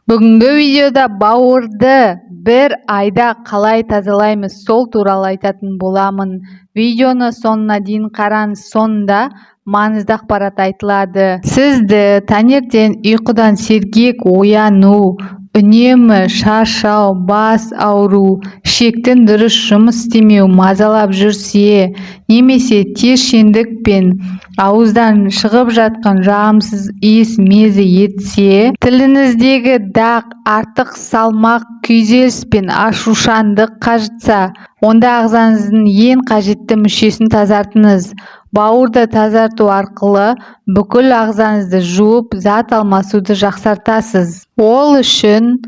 Бүгінгі видеода бауырды бір айда қалай тазалаймыз сол туралы айтатын боламын. Видеоны соңына дейін қараңыз, соңында маңызды ақпарат айтылады. Сізді таңертең ұйқыдан сергек ояну, үнемі шаршау, бас ауру, ішектің дұрыс жұмыс істемеу мазалап жүрсе, немесе тершеңдік пен ауыздан шығып жатқан жағымсыз иіс мезі етсе, тіліңіздегі дақ, артық салмақ, күйзеліс пен ашушаңдық қажытса, онда ағзаңыздың ең қажетті мүшесін тазартыңыз. Бауырды тазарту арқылы бүкіл ағзаңызды жуып, зат алмасуды жақсартасыз. Ол үшін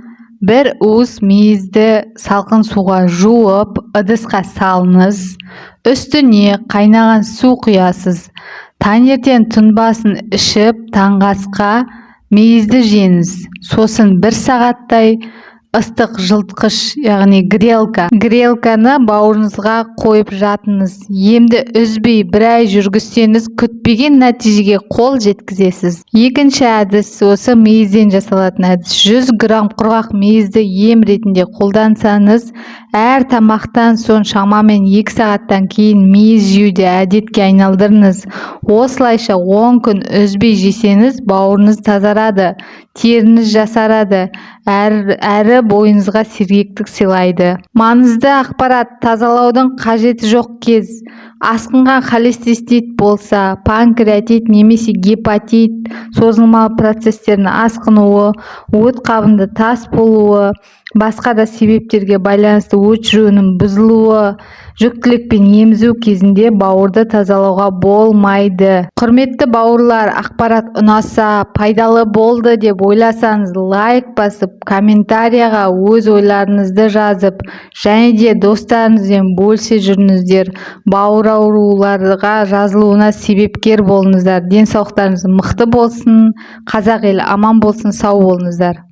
бір уыс мейізді салқын суға жуып, ыдысқа салыңыз. Үстіне қайнаған су құясыз. Таңертең тұнбасын ішіп, таңғы асқа мейізді жеңіз. Сосын 1 сағаттай ыстық жылытқыш, яғни грелканы бауырыңызға қойып жатыңыз. Емді үзбей 1 ай жүргізсеңіз, күтпеген нәтижеге қол жеткізесіз. Екінші әдіс осы мейізден жасалатын әдіс. 100 грамм құрғақ мейізді ем ретінде қолдансаңыз, әр тамақтан соң шамамен 2 сағаттан кейін мейіз жеуді әдетке айналдырыңыз. Осылайша 10 күн үзбей жесеңіз, бауырыңыз тазарады, теріңіз жасарады, әрі бойыңызға сергектік сыйлайды. Маңызды ақпарат: тазалаудың қажеті жоқ кез. Асқынған холецистит болса, панкреатит немесе гепатит, созылмалы процестердің асқынуы, өт қабында тас болуы, басқа да себептерге байланысты өт жүйенің бұзылуы, жүктілікпен емізу кезінде бауырды тазалауға болмайды. Құрметті бауырлар, ақпарат ұнаса, пайдалы болды деп ойласаңыз, лайк басып, комментарияға өз ойларыңызды жазып, және де достарыңызбен бөлісе жүріңіздер. Бауыр ауруларға жазылуына себепкер болыңыздар. Денсаулықтарыңыз мықты болсын, қазақ елі аман болсын, сау болыңыздар.